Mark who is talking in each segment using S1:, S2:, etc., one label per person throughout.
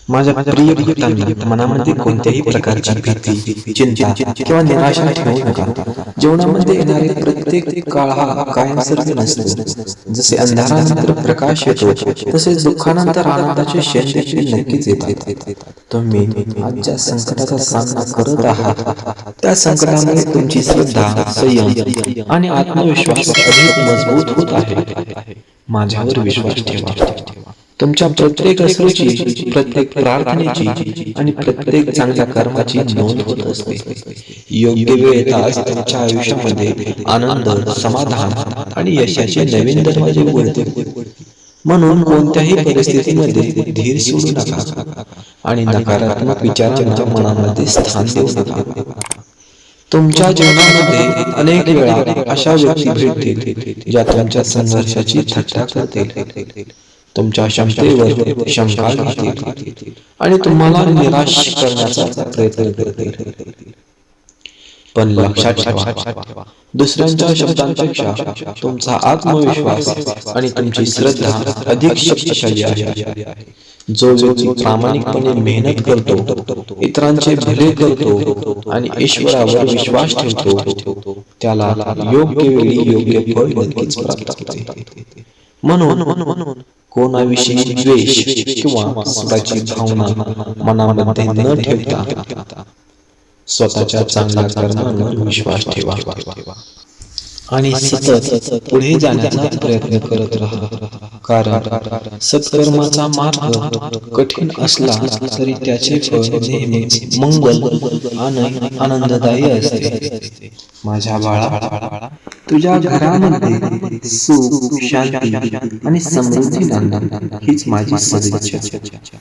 S1: माझ्या प्रिय भक्तांना, मनामध्ये कोणत्याही प्रकारची भीती, चिंता किंवा निराशा ठेवू नका. जीवनामध्ये येणारे प्रत्येक काळ हा कायमस्वरूपी नसतो. जसे अंधारानंतर प्रकाश येतो, तसेच दुःखानंतर आनंदाचे क्षण देखील नक्कीच येतात. तुम्ही आज ज्या संकटाचा सामना करत आहात, त्या संकटामुळे तुमची श्रद्धा, संयम आणि आत्मविश्वास अधिक मजबूत होत आहे. माझ्यावर विश्वास ठेवा. तुमच्या प्रत्येक अश्रूची, प्रत्येक प्रार्थनेची आणि प्रत्येक चांगल्या कर्माची नोंद होत असते. योग्य वेळ येताच तुमच्या आयुष्यामध्ये आनंद, समाधान आणि यशाचे नवीन दरवाजे उघडतील. म्हणून कोणत्याही परिस्थितीमध्ये धीर सोडू नका आणि नकारात्मक विचारांना मनामध्ये स्थान देऊ नका. तुमच्या जीवनामध्ये अनेक वेळा अशा व्यक्ती भेटतील ज्या तुमच्या संघर्षाची थट्टा करतील, तुमच्या क्षमतेवर शंका घेतील आणि तुम्हाला निराश करण्याचा प्रयत्न करतील. पण लक्षात ठेवा, दुसऱ्यांच्या शब्दांपेक्षा तुमचा आत्मविश्वास आणि तुमची श्रद्धा अधिक शक्तिशाली आहे. जो व्यक्ती प्रामाणिकपणे मेहनत करतो, इतरांचे भले करतो आणि ईश्वरावर विश्वास ठेवतो, त्याला योग्य वेळी योग्य फळ नक्कीच प्राप्त होते. म्हणून कोणाविषयी द्वेष किंवा स्वतःची भावना मनामध्ये न ठेवता स्वतःच्या चांगल्या कर्मांवर विश्वास ठेवा आणि सतत पुढे जाण्याचा प्रयत्न करत राहा. कारण सत्कर्माचा मार्ग कठीण असला तरी त्याचे फळ नेहमीच मंगल आणि आनंददायी असते. माझ्या बाळा, तुझ्या घरामध्ये सुख, शांती आणि समृद्धी नांदावी हीच माझी सदिच्छा.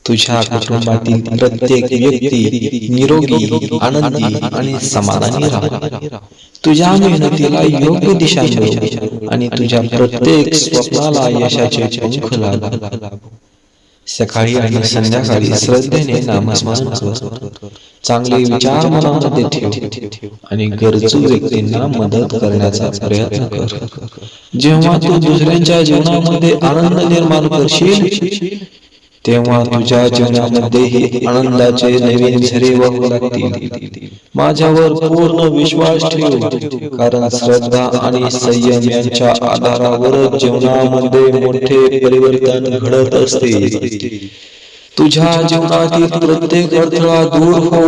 S1: तुझ्या कुटुंबातील प्रत्येक व्यक्ती निरोगी, आनंदी आणि समाधानी राहो. तुझ्या मेहनतीला योग्य दिशा मिळो आणि तुझ्या प्रत्येक स्वप्नाला यशाचे पंख लाभो. सकाळी आणि संध्याकाळी श्रद्धेने नामस्मरण कर. चांगले विचार मनामध्ये ठेव आणि गरजू व्यक्तींना मदत करण्याचा प्रयत्न कर. जेव्हा तू दुसऱ्यांच्या जीवनामध्ये आनंद निर्माण करशील, तेव्हा तुझ्या जीवनामध्येही आनंदाचे नवीन झरे वाहू लागतील. माझ्यावर पूर्ण विश्वास ठेव, कारण श्रद्धा आणि संयम यांच्या आधारावर जीवनामध्ये मोठे परिवर्तन घडत असते. तुझ्या जीवनातील प्रत्येक अडथळा दूर हो,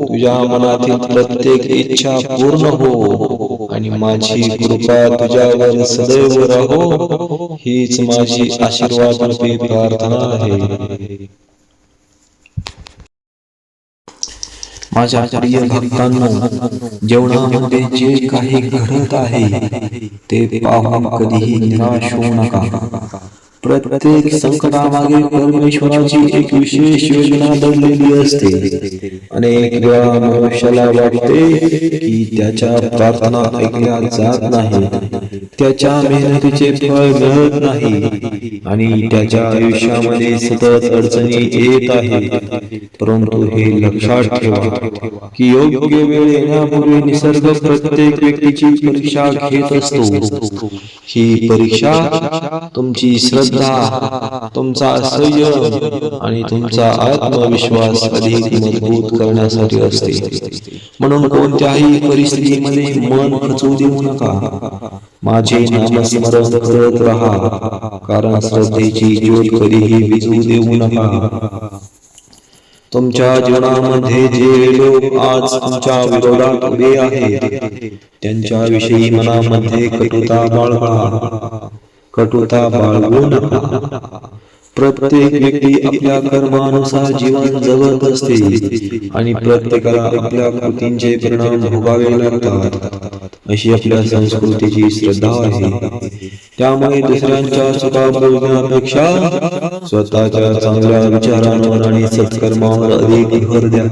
S1: तुझ्या मनातील प्रत्येक इच्छा पूर्ण हो आणि माझी कृपा तुझ्यावर सदैव राहो, हीच माझी आशीर्वादाची प्रार्थना आहे. माझ्या प्रिय भक्तांनो, जीवनामध्ये जे काही घडत आहे ते पाहून कधीही निराश होऊ नका. प्रत्येक संकटामागे परमेश्वराची एक विशेष योजना दडलेली असते. अनेक वेळा मनुष्याला वाटते की त्याच्या प्रार्थना ऐकल्या जात नाही, त्याच्या मेहनतीचे फळ मिळत नाही आणि त्याच्या आयुष्यामध्ये सतत अडचणी येत आहेत. परंतु हे लक्षात ठेवा की योग्य वेळ येण्यापूर्वी निसर्ग प्रत्येक व्यक्तीची परीक्षा घेत असतो. ही परीक्षा तुमची श्रद्धा, तुमचा संयम आणि तुमचा आत्मविश्वास अधिक मजबूत करण्यासाठी असते. म्हणून कोणत्याही परिस्थितीमध्ये मन खचू देऊ नका. माझे नामस्मरण करत राहा, कारण श्रद्धेची ज्योत कधीही विझू देऊ नका. तुमच्या जीवनामध्ये जे लोक आज तुमच्या विरोधात उभे आहेत, त्यांच्याविषयी मनामध्ये कटुता बाळगू नका. प्रत्येक व्यक्ती आपल्या कर्मानुसार जीवन जगत असते आणि प्रत्येकाला आपल्या कृतींचे परिणाम भोगावे लागतात, अशी आपल्या संस्कृतीची श्रद्धा आहे. त्यामुळे दुसऱ्यांच्या चुका बोलण्यापेक्षा स्वतःच्या चांगल्या विचारांवर आणि सत्कर्मावर अधिक भर द्या.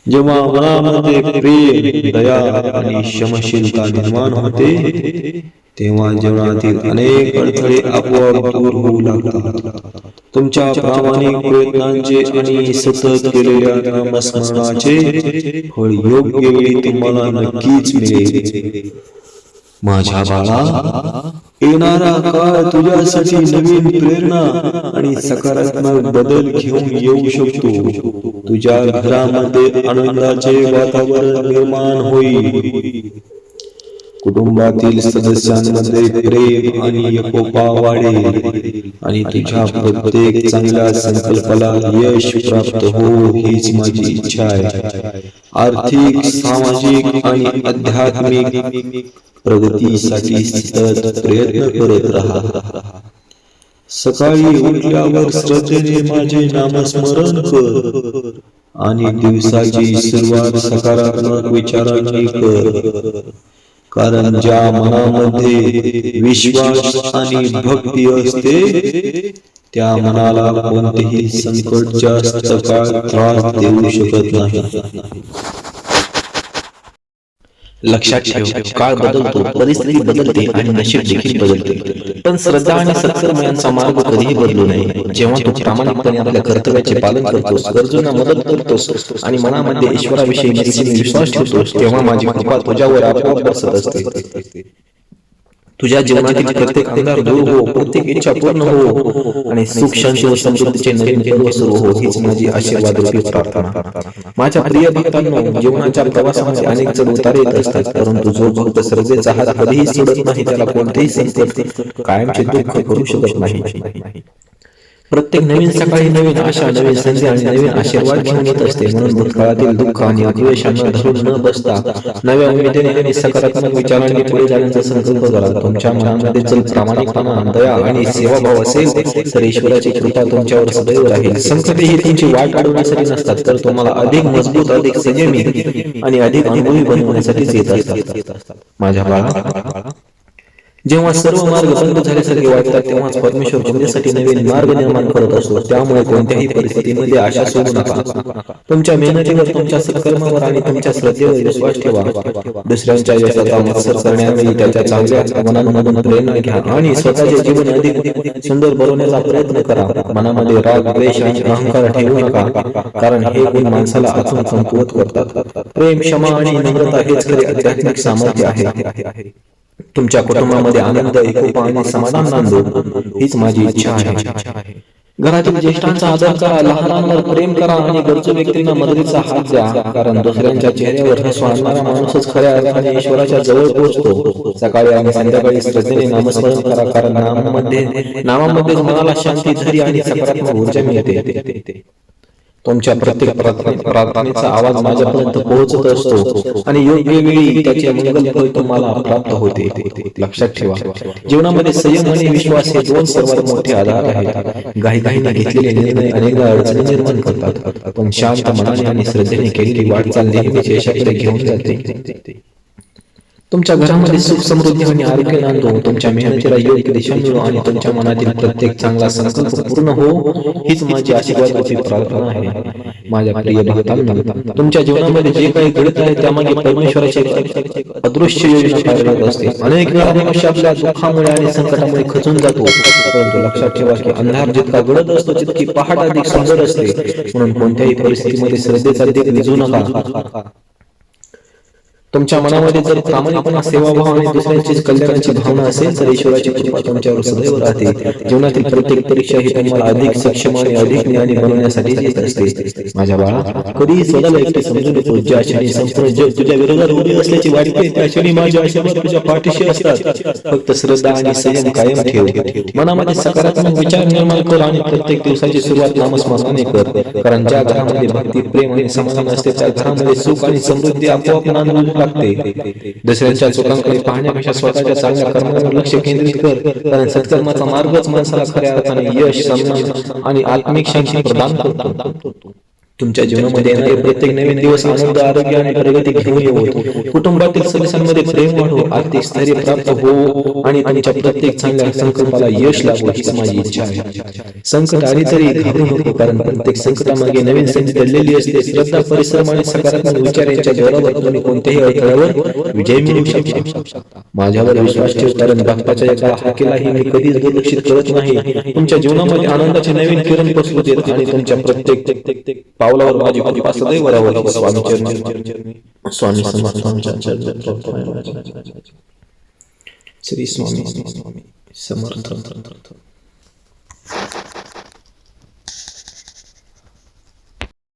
S1: जेव्हा मनामध्ये प्रेम, दया आणि क्षमशीलता निर्माण होते, तेव्हा जीवनातील अनेक अडथळे आपोआप दूर होऊ लागतात. तुमच्या प्रामाणिक प्रयत्नांचे आणि सतत केलेल्या नामस्मरणाचे फळ योग्य वेळी तुम्हाला नक्कीच मिळेल. माझ्या बाळा, येणारा काळ तुझ्यासाठी नवीन प्रेरणा आणि सकारात्मक बदल घेऊन येऊ शकतो. तुझ्या घरामध्ये आनंदाचे वातावरण निर्माण होईल. कुटुंबातील सदस्यांमध्ये प्रेम आणि एकोपा वाढेल आणि तुझ्या प्रत्येक चांगल्या संकल्पाला यश प्राप्त हो, हीच माझी इच्छा आहे. आर्थिक, सामाजिक आणि आध्यात्मिक प्रगतीसाठी सतत प्रयत्न करत राहा. सकाळी उठल्यावर श्रद्धेने माझे नामस्मरण कर आणि दिवसाची सुरुवात सकारात्मक विचारांनी कर. कारण ज्या मनामध्ये विश्वास आणि भक्ती असते त्या मनाला कोणतेही संकट जास्त काळ त्रास देऊ शकत नाही.
S2: लक्षात ठेव, काळ बदलतो, परिस्थिती बदलते आणि नशीब देखील बदलते, पण श्रद्धा आणि सत्कर्मांचा मार्ग कधीही बदलू नये. जेव्हा तू प्रामाणिकपणे आपल्या कर्तव्याचे पालन करतोस, गरजूंना मदत करतोस आणि मनामध्ये ईश्वराविषयी निश्चित विश्वास ठेवतोस, तेव्हा माझी कृपा तुझ्यावर आपोआप बसत असते. तुझ्या जीवनातील प्रत्येक अंधार दूर हो, प्रत्येक इच्छा पूर्ण हो आणि सुख, शांती व समृद्धीचे नवीन पर्व सुरू हो, हीच माझी आशीर्वाद रूपी प्रार्थना. माझ्या प्रिय भक्तांनो, जीवनाच्या प्रवासामध्ये अनेक चढ उतार येत असतात, परंतु जो भक्त श्रद्धेचा हात कधीही सोडत नाही त्याला कोणतेही संकट कायमचे दुःख करू शकत नाही. प्रत्येक नवीन सकाळी नवीन आशा, नवीन संधी आणि नवीन आशीर्वाद घेऊन येत असते. म्हणून भूतकाळातील दुःख आणि अपयशांना धरून न बसता नव्या उमेदीने आणि सकारात्मक विचारांनी पुढे जाण्याचा संकल्प करा. तुमच्या मनामध्ये जर प्रामाणिकपणा, दया आणि सेवाभाव असेल तर ईश्वराची कृपा तुमच्यावर सदैव राहील. संकटे ही तुमची वाट अडवण्यासाठी नसतात, तर तुम्हाला अधिक मजबूत, अधिक संयमी आणि अधिक अनुभवी बनवण्यासाठीच येत असतात. माझ्या बाळा, जेव्हा सर्व मार्ग बंद झाल्यासारखे वाटतात तेव्हाच परमेश्वर तुमच्यासाठी नवीन मार्ग निर्माण करत असतो. त्यामुळे कोणत्याही परिस्थितीमध्ये आशा सोडू नका. तुमच्या मेहनतीवर, तुमच्या सत्कर्मावर आणि तुमच्या श्रद्धेवर विश्वास ठेवा. दुसऱ्यांच्या यशाचा मत्सर करण्यावेळी त्याच्या चांगल्या मनांमधून प्रेरणा घ्या आणि स्वतःचे जीवन अधिक सुंदर बनवण्याचा प्रयत्न करा. मनामध्ये राग, द्वेष आणि अहंकार ठेवू नका, कारण हे गुण माणसाला आतून कमकुवत करतात. प्रेम, क्षमा आणि नम्रता हेच खरे आध्यात्मिक सामर्थ्य आहे. तुमच्या कुटुंबामध्ये आनंद, एकोपा आणि समाधान नांदो, हीच माझी इच्छा आहे. घरातील ज्येष्ठांचा आदर करा, लहानांवर प्रेम करा आणि गरजू व्यक्तींना मदतीचा हात द्या, कारण दुसऱ्यांच्या चेहऱ्यावर हसू आणणारा माणूसच खऱ्या अर्थाने ईश्वराच्या जवळ पोहोचतो. सकाळी आणि संध्याकाळी श्रद्धेने नामस्मरण करा, कारण नामामध्येच मनाला शांती, धैर्य आणि सकारात्मक ऊर्जा मिळते. तुमच्या प्रत्येक प्रार्थनेचा आवाज माझ्यापर्यंत पोहोचत असतो आणि योग्य वेळी त्याचे मंगल फळ तुम्हाला प्राप्त होते. लक्षात ठेवा, जीवनामध्ये संयम आणि विश्वास हे दोन सर्वात मोठे आधार आहेत. घाईघाईने घेतलेले निर्णय अनेकदा अडचणी निर्माण करतात, पण शांत मनाने आणि श्रद्धेने केलेली वाटचाल नेहमीच यशाकडे घेऊन जाते. तुमच्या घरामध्ये सुख, समृद्धी आणि आरोग्य नांदो, तुमच्या मेहनतीला योग्य दिशा मिळो आणि तुमच्या मनातील प्रत्येक चांगला संकल्प पूर्ण हो, हीच माझी आशीर्वादाची प्रार्थना आहे. माझ्या प्रिय भक्तांनो, तुमच्या जीवनामध्ये जे काही घडत आहे त्यामागे परमेश्वराची अदृश्य योजना कार्यरत असते. अनेक वेळा मनुष्य आपल्या दुःखामुळे आणि संकटामुळे खचून जातो, परंतु लक्षात ठेवा की अंधार जितका गडद असतो तितकी पहाट अधिक सुंदर असते. म्हणून कोणत्याही परिस्थितीमध्ये श्रद्धेचा दीप विझू नका. तुमच्या मनामध्ये जर प्रामाणिकपणा, सेवाभाव आणि दुसऱ्यांची कल्याणाची भावना असेल तर ईश्वराची कृपा तुमच्यावर सदैव राहते. जीवनातील प्रत्येक परीक्षा ही तुम्हाला अधिक सक्षम आणि अधिक ज्ञानी बनवण्यासाठी येत असते. माझ्या बाळा, कधीही स्वतःला एकटे समजू नको. ज्या क्षणी संपूर्ण जग तुझ्या विरोधात उभे असल्याची वाटते त्या क्षणी माझे आशीर्वाद तुझ्या पाठीशी असतात. फक्त श्रद्धा आणि संयम कायम ठेव. मनामध्ये सकारात्मक विचार निर्माण कर आणि प्रत्येक दिवसाची सुरुवात नामस्मरणाने कर, कारण ज्या घरामध्ये भक्ती, प्रेम आणि समाधान असते त्या घरामध्ये सुख आणि समृद्धी आपोआप नांदू लागते. दुसऱ्यांच्या चुकांकडे पाहण्यापेक्षा स्वतःच्या चांगल्या कर्मावर लक्ष केंद्रित कर, कारण सत्कर्माचा मार्गच माणसाला खऱ्या अर्थाने यश, सन्मान आणि आत्मिक शांती प्रदान करतो. तुमच्या जीवनामध्ये येणारे प्रत्येक नवीन दिवस आनंद, आरोग्य आणि प्रगती घेऊन येवो. कुटुंबातील सदस्यांमध्ये प्रेम वाढो, आर्थिक स्थैर्य प्राप्त हो आणि तुमच्या प्रत्येक चांगल्या संकल्पाला यश लाभो, हीच माझी इच्छा आहे. संकट आली तरी घाबरू नको, कारण प्रत्येक संकटामागे नवीन संधी दडलेली असते. श्रद्धा, परिश्रम आणि सकारात्मक विचार यांच्या जोरावर तुम्ही कोणत्याही अडथळ्यावर विजय मिळवू शकता. माझ्यावर विश्वास ठेव, कारण भक्ताच्या एका हाकेलाही मी कधीच दुर्लक्षित करत नाही. तुमच्या जीवनामध्ये आनंदाचे नवीन किरण पसरू देत आणि तुमच्या प्रत्येक पावलावर माझी कृपा सदैव राहावी. स्वामी चरणी, स्वामी समर्थ.
S1: श्री स्वामी समर्थ.